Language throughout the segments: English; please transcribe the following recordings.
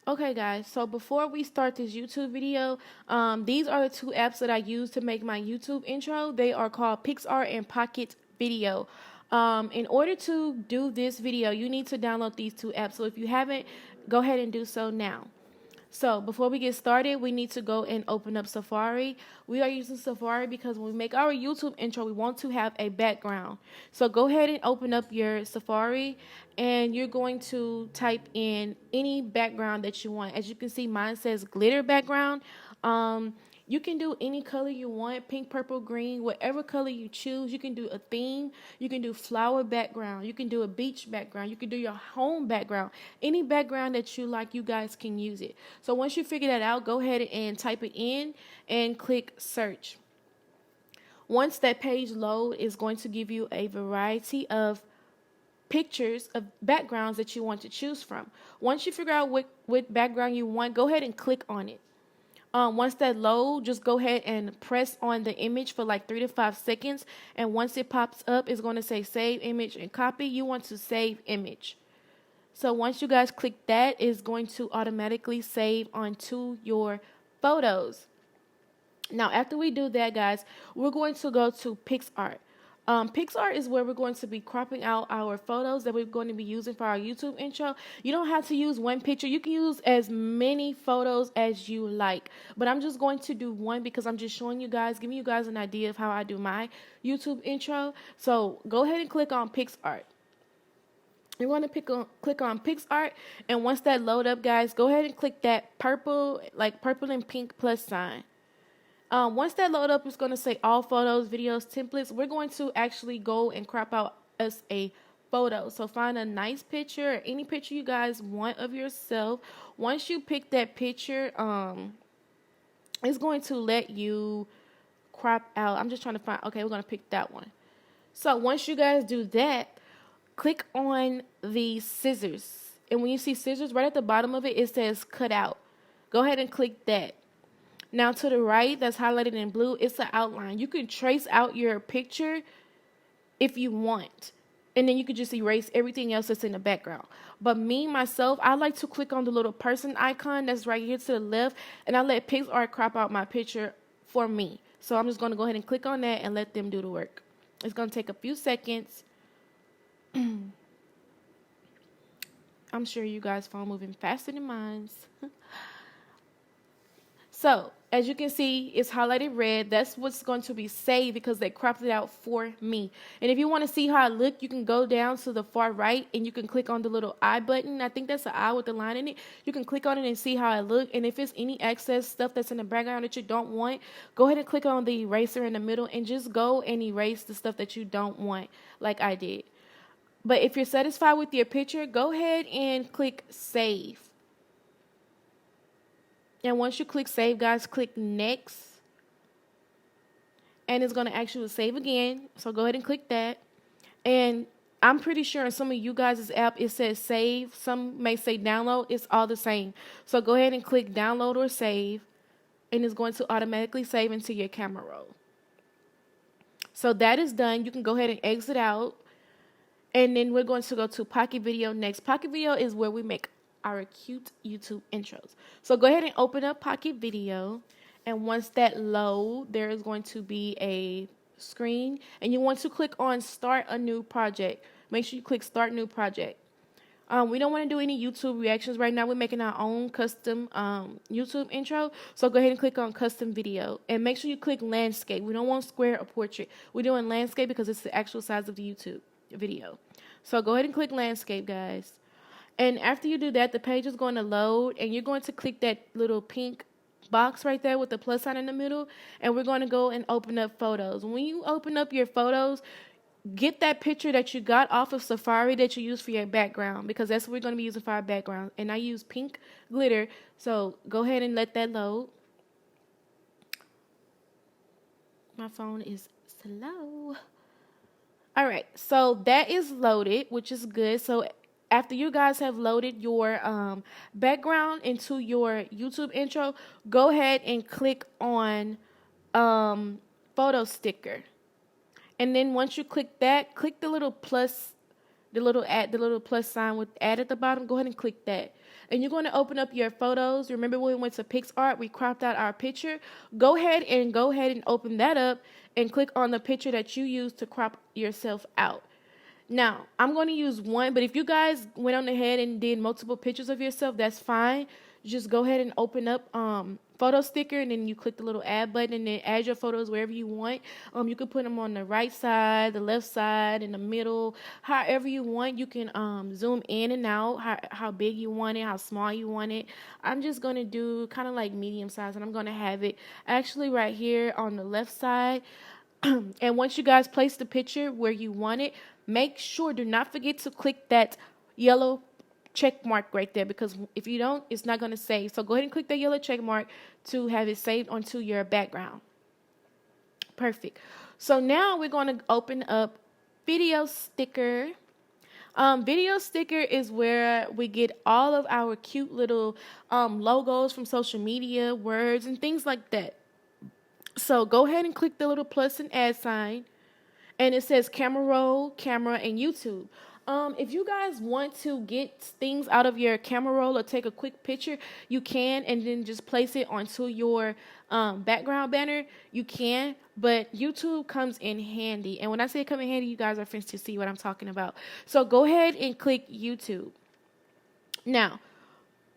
Okay, guys, so before we start this YouTube video, these are the two apps that I use to make my YouTube intro. They are called PICS and Pocket Video. In order to do this video, you need to download these two apps. So if you haven't, go ahead and do so now. So before we get started, we need to go and open up Safari. We are using Safari because when we make our YouTube intro, we want to have a background. So go ahead and open up your Safari and you're going to type in any background that you want. As you can see, mine says glitter background. You can do any color you want, pink, purple, green, whatever color you choose. You can do a theme. You can do flower background. You can do a beach background. You can do your home background. Any background that you like, you guys can use it. So once you figure that out, go ahead and type it in and click search. Once that page load, is going to give you a variety of pictures of backgrounds that you want to choose from. Once you figure out what background you want, go ahead and click on it. Once that load, just go ahead and press on the image for like 3 to 5 seconds. And once it pops up, it's going to say save image and copy. You want to save image. So once you guys click that, it's going to automatically save onto your photos. Now, after we do that, guys, we're going to go to PICS. PICS is where we're going to be cropping out our photos that we're going to be using for our YouTube intro. You don't have to use one picture. You can use as many photos as you like. But I'm just going to do one because I'm just showing you guys, giving you guys an idea of how I do my YouTube intro. So go ahead and click on PICS. You're going to click on PICS, and once that load up, guys, go ahead and click that purple, like purple and pink plus sign. Once that load up, it's going to say all photos, videos, templates. We're going to actually go and crop out us a photo. So find a nice picture or any picture you guys want of yourself. Once you pick that picture, it's going to let you crop out. I'm just trying to find, okay, we're going to pick that one. So once you guys do that, click on the scissors. And when you see scissors, right at the bottom of it, it says cut out. Go ahead and click that. Now to the right, that's highlighted in blue, it's an outline. You can trace out your picture if you want. And then you can just erase everything else that's in the background. But me, myself, I like to click on the little person icon that's right here to the left. And I let PICS crop out my picture for me. So I'm just going to go ahead and click on that and let them do the work. It's going to take a few seconds. I'm sure you guys' phone moving faster than mine's. So, as you can see, it's highlighted red. That's what's going to be saved because they cropped it out for me. And if you want to see how I look, you can go down to the far right and you can click on the little eye button. I think that's an eye with the line in it. You can click on it and see how I look. And if it's any excess stuff that's in the background that you don't want, go ahead and click on the eraser in the middle and just go and erase the stuff that you don't want, like I did. But if you're satisfied with your picture, go ahead and click save. And once you click save, guys, click next. And it's going to ask you to save again. So go ahead and click that. And I'm pretty sure in some of you guys' app, it says save. Some may say download. It's all the same. So go ahead and click download or save. And it's going to automatically save into your camera roll. So that is done. You can go ahead and exit out. And then we're going to go to Pocket Video next. Pocket Video is where we make our cute YouTube intros. So go ahead and open up Pocket Video. And once that load, there is going to be a screen. And you want to click on Start a New Project. Make sure you click Start New Project. We don't want to do any YouTube reactions right now. We're making our own custom YouTube intro. So go ahead and click on Custom Video. And make sure you click Landscape. We don't want square or portrait. We're doing Landscape because it's the actual size of the YouTube video. So go ahead and click Landscape, guys. And after you do that, the page is going to load, and you're going to click that little pink box right there with the plus sign in the middle, and we're going to go and open up photos. When you open up your photos, get that picture that you got off of Safari that you use for your background, because that's what we're going to be using for our background. And I use pink glitter, so go ahead and let that load. My phone is slow. All right, so that is loaded, which is good. So after you guys have loaded your background into your YouTube intro, go ahead and click on photo sticker. And then once you click that, click the little plus the little plus sign with add at the bottom, go ahead and click that. And you're going to open up your photos. Remember when we went to PicsArt, we cropped out our picture. Go ahead and open that up and click on the picture that you used to crop yourself out. Now, I'm going to use one, but if you guys went on ahead and did multiple pictures of yourself, that's fine. Just go ahead and open up photo sticker, and then you click the little add button, and then add your photos wherever you want. You can put them on the right side, the left side, in the middle, however you want. You can zoom in and out, how big you want it, how small you want it. I'm just going to do kind of like medium size, and I'm going to have it actually right here on the left side. And once you guys place the picture where you want it, make sure, do not forget to click that yellow check mark right there, because if you don't, it's not going to save. So go ahead and click that yellow check mark to have it saved onto your background. Perfect. So now we're going to open up video sticker. Video sticker is where we get all of our cute little logos from social media, words, and things like that. So go ahead and click the little plus and add sign, and it says camera roll, camera, and YouTube. If you guys want to get things out of your camera roll or take a quick picture, you can, and then just place it onto your background banner. You can, but YouTube comes in handy. And when I say it come in handy, you guys are friends to see what I'm talking about. So go ahead and click YouTube. Now,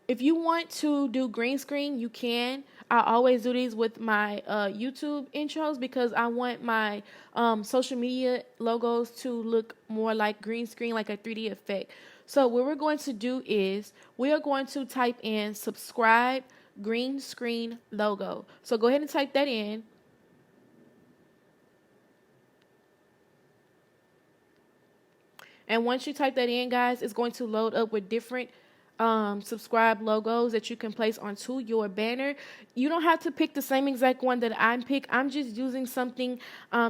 if you want to do green screen, you can. I always do these with my YouTube intros because I want my social media logos to look more like green screen, like a 3D effect. So what we're going to do is we are going to type in subscribe green screen logo. So go ahead and type that in. And once you type that in, guys, it's going to load up with different subscribe logos that you can place onto your banner. You don't have to pick the same exact one that I pick. I'm just using something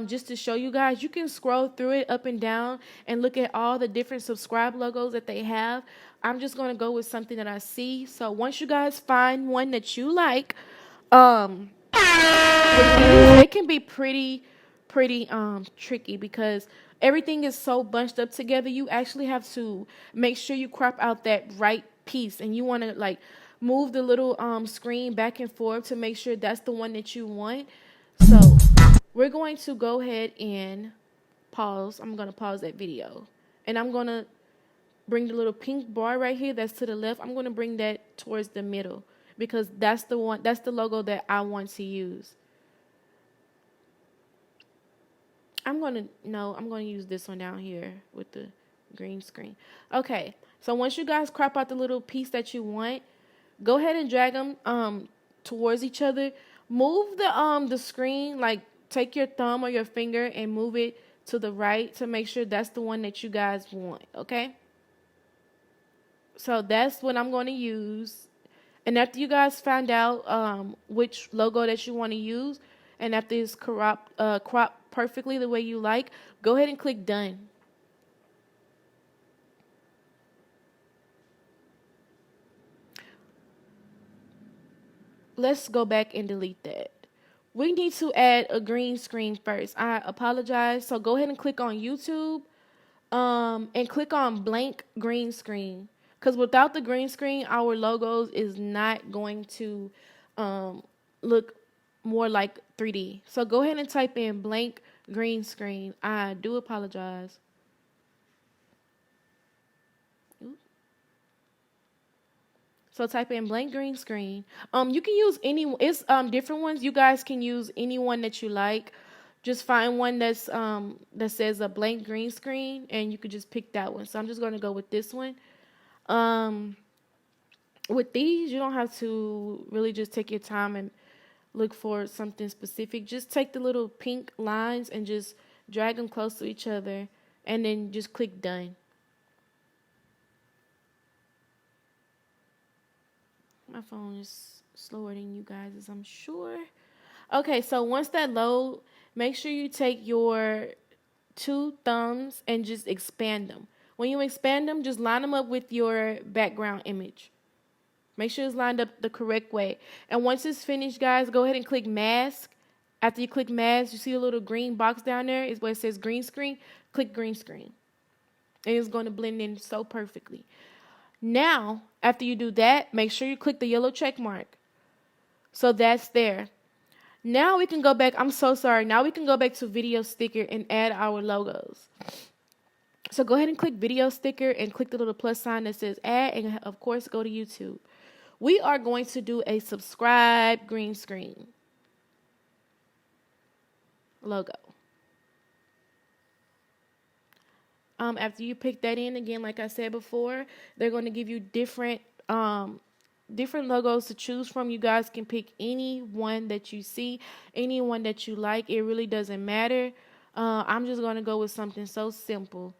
just to show you guys. You can scroll through it up and down and look at all the different subscribe logos that they have. I'm just going to go with something that I see. So once you guys find one that you like, they can be pretty tricky because everything is so bunched up together. You actually have to make sure you crop out that right piece, and you want to like move the little screen back and forth to make sure that's the one that you want. So we're going to go ahead and pause. I'm going to pause that video, and I'm going to bring the little pink bar right here that's to the left. I'm going to bring that towards the middle because that's the one, that's the logo that I want to use. I'm going to use this one down here with the green screen. Okay, so once you guys crop out the little piece that you want, go ahead and drag them towards each other. Move the screen, like take your thumb or your finger and move it to the right to make sure that's the one that you guys want, okay? So that's what I'm going to use. And after you guys find out which logo that you want to use, and after it's cropped perfectly the way you like, go ahead and click done. Let's go back and delete that. We need to add a green screen first. I apologize. So go ahead and click on YouTube and click on blank green screen. Because without the green screen, our logos is not going to look more like 3D. So go ahead and type in blank green screen. I do apologize. So type in blank green screen. You can use it's different ones. You guys can use any one that you like. Just find one that's that says a blank green screen, and you could just pick that one. So I'm just gonna go with this one. With these, you don't have to really just take your time and look for something specific. Just take the little pink lines and just drag them close to each other, and then just click done. My phone is slower than you guys, as I'm sure. Okay, so once that load, make sure you take your two thumbs and just expand them. When you expand them, just line them up with your background image. Make sure it's lined up the correct way. And once it's finished, guys, go ahead and click mask. After you click mask, you see a little green box down there is where it says green screen. Click green screen. And it's going to blend in so perfectly. Now, after you do that, make sure you click the yellow check mark. So that's there. Now we can go back. I'm so sorry. Now we can go back to video sticker and add our logos. So go ahead and click video sticker and click the little plus sign that says add, and of course go to YouTube. We are going to do a subscribe green screen logo. After you pick that in, again, like I said before, they're going to give you different logos to choose from. You guys can pick any one that you see, any one that you like. It really doesn't matter. I'm just going to go with something so simple.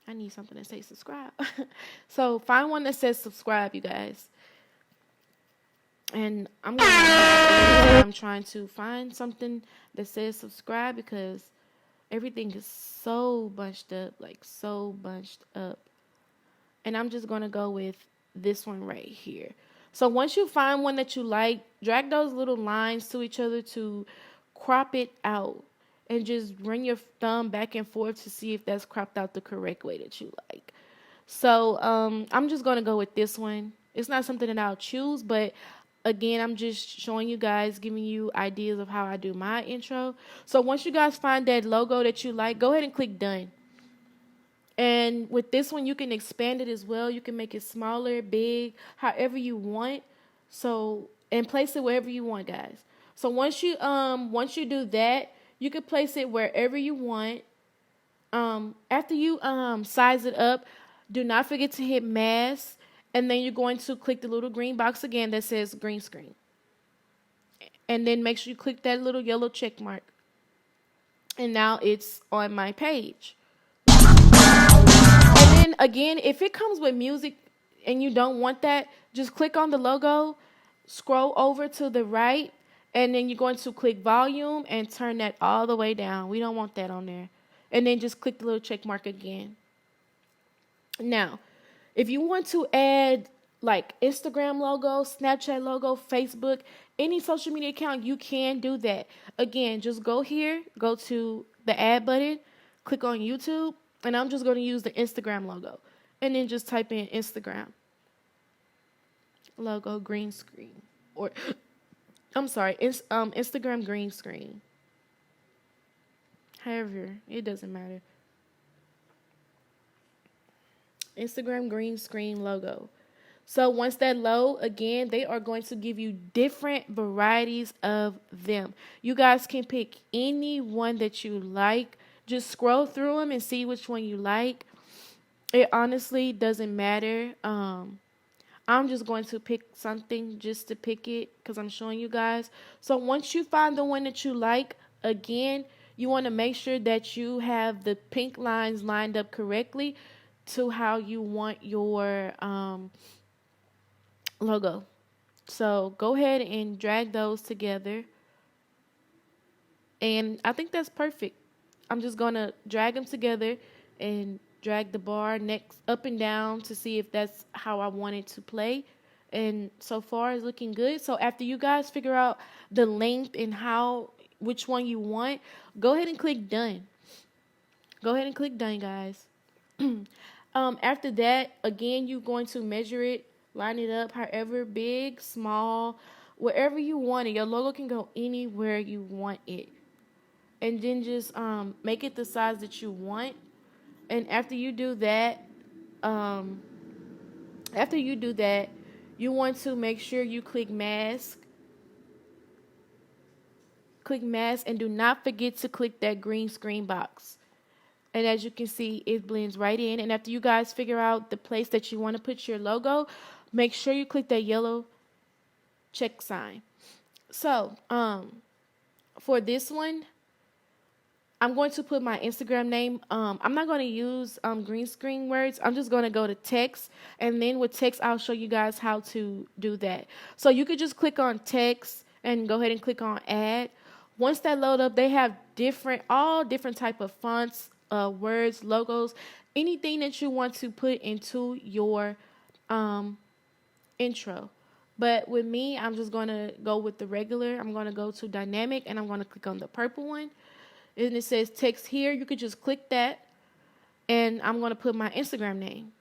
I need something that says subscribe. So find one that says subscribe, you guys. And I'm trying to find something that says subscribe because everything is so bunched up, like so bunched up. And I'm just going to go with this one right here. So once you find one that you like, drag those little lines to each other to crop it out. And just bring your thumb back and forth to see if that's cropped out the correct way that you like. So I'm just going to go with this one. It's not something that I'll choose, but again, I'm just showing you guys, giving you ideas of how I do my intro. So once you guys find that logo that you like, go ahead and click done. And with this one, you can expand it as well. You can make it smaller, big, however you want. So, and place it wherever you want, guys. So once you do that, you can place it wherever you want. After you size it up, do not forget to hit mask. And then you're going to click the little green box again that says green screen. And then make sure you click that little yellow check mark. And now it's on my page. And then again, if it comes with music and you don't want that, just click on the logo, scroll over to the right, and then you're going to click volume and turn that all the way down. We don't want that on there. And then just click the little check mark again. Now, if you want to add like Instagram logo, Snapchat logo, Facebook, any social media account, you can do that. Again, just go here, go to the add button, click on YouTube, and I'm just going to use the Instagram logo. And then just type in Instagram logo green screen. Or, I'm sorry, Instagram green screen. However, it doesn't matter. Instagram green screen logo. So once that load, again, they are going to give you different varieties of them. You guys can pick any one that you like. Just scroll through them and see which one you like. It honestly doesn't matter. I'm just going to pick something just to pick it because I'm showing you guys. So once you find the one that you like, again, you want to make sure that you have the pink lines lined up correctly to how you want your logo. So go ahead and drag those together. And I think that's perfect. I'm just going to drag them together and drag the bar next up and down to see if that's how I want it to play. And so far it's looking good. So after you guys figure out the length and which one you want, go ahead and click done. Go ahead and click done, guys. After that, again, you're going to measure it, line it up however big, small, wherever you want it. Your logo can go anywhere you want it. And then just make it the size that you want. And after you do that, you want to make sure you click mask. Click mask and do not forget to click that green screen box. And as you can see, it blends right in. And after you guys figure out the place that you want to put your logo, make sure you click that yellow check sign. So, for this one, I'm going to put my Instagram name. I'm not going to use green screen words. I'm just going to go to text. And then with text, I'll show you guys how to do that. So you could just click on text and go ahead and click on add. Once that load up, they have all different type of fonts, words, logos, anything that you want to put into your intro. But with me, I'm just going to go with the regular. I'm going to go to dynamic and I'm going to click on the purple one. and it says text here. You could just click that, and I'm going to put my Instagram name.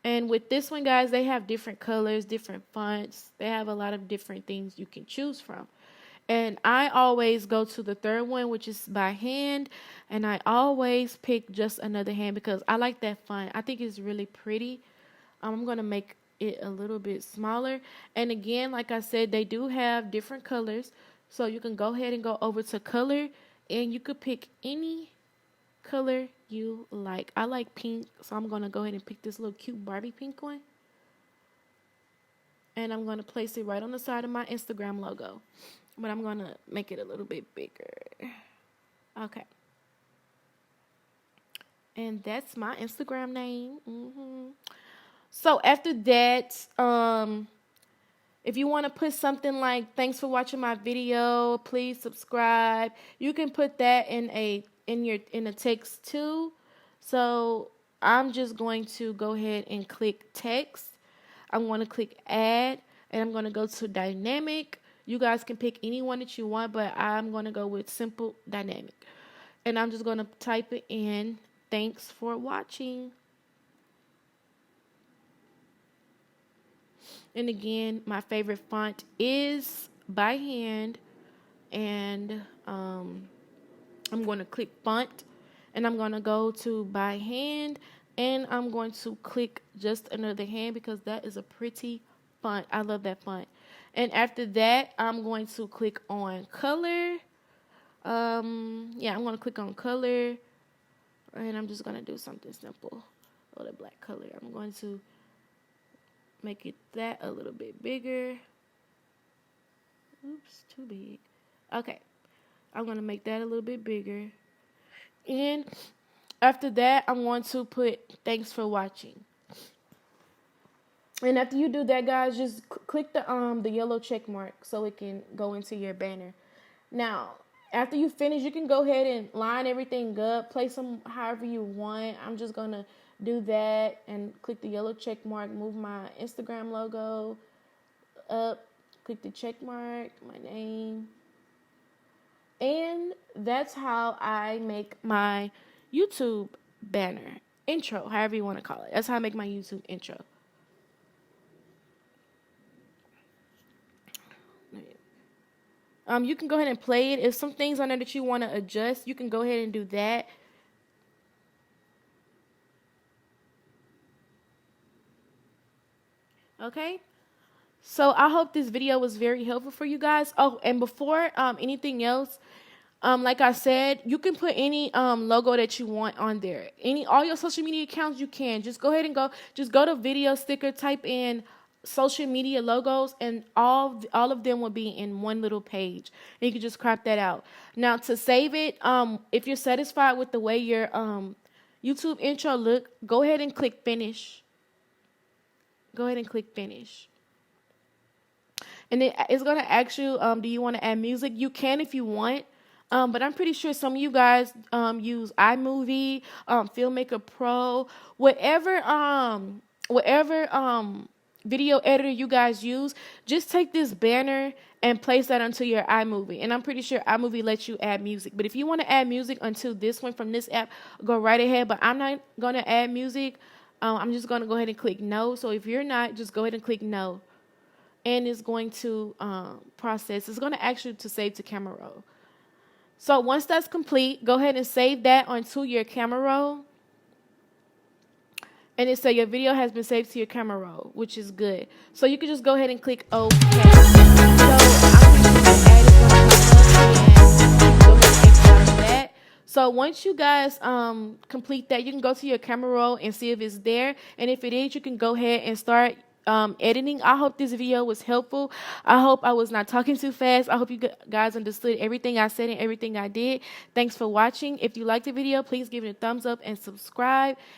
And with this one, guys, they have different colors, different fonts. They have a lot of different things you can choose from. And I always go to the third one, which is by hand. And I always pick just another hand because I like that font. I think it's really pretty. I'm going to make it a little bit smaller. And again, like I said, they do have different colors. So you can go ahead and go over to color, and you could pick any color you like. I like pink, so I'm going to go ahead and pick this little cute Barbie pink one. And I'm going to place it right on the side of my Instagram logo. But I'm going to make it a little bit bigger. Okay. And that's my Instagram name. So after that, if you want to put something like, thanks for watching my video, please subscribe, you can put that in a text too. So I'm just going to go ahead and click text. I'm going to click add, and I'm going to go to dynamic. You guys can pick any one that you want, but I'm going to go with simple dynamic. And I'm just going to type it in. Thanks for watching. And again, my favorite font is by hand. And I'm going to click font. And I'm going to go to by hand. And I'm going to click just another hand because that is a pretty font. I love that font. And after that, I'm going to click on color. I'm going to click on color. And I'm just going to do something simple. A little black color. I'm going to make it that a little bit bigger. Oops, too big. Okay. I'm going to make that a little bit bigger. And after that, I'm going to put thanks for watching. And after you do that, guys, just click the yellow check mark so it can go into your banner. Now, after you finish, you can go ahead and line everything up, place them however you want. I'm just going to do that and click the yellow check mark, move my Instagram logo up, click the check mark, my name. And that's how I make my YouTube banner, intro, however you want to call it. That's how I make my YouTube intro. You can go ahead and play it. If some things on there that you want to adjust, you can go ahead and do that. Okay. So I hope this video was very helpful for you guys. Oh, and before anything else, like I said, you can put any logo that you want on there. All your social media accounts, you can. Just go ahead and just go to video sticker, type in social media logos, and all of them will be in one little page. And you can just crop that out. Now to save it, if you're satisfied with the way your YouTube intro look, go ahead and click finish. Go ahead and click finish. And it's going to ask you, do you want to add music? You can if you want. But I'm pretty sure some of you guys use iMovie, Filmmaker Pro, whatever video editor you guys use. Just take this banner and place that onto your iMovie. And I'm pretty sure iMovie lets you add music. But if you want to add music onto this one from this app, go right ahead. But I'm not going to add music. I'm just going to go ahead and click no. So if you're not, just go ahead and click no. And it's going to process. It's going to ask you to save to camera roll. So once that's complete, go ahead and save that onto your camera roll. And it says your video has been saved to your camera roll, which is good. So you can just go ahead and click OK. So I'm going to add that. So once you guys complete that, you can go to your camera roll and see if it's there. And if it is, you can go ahead and start editing. I hope this video was helpful. I hope I was not talking too fast. I hope you guys understood everything I said and everything I did. Thanks for watching. If you liked the video, please give it a thumbs up and subscribe.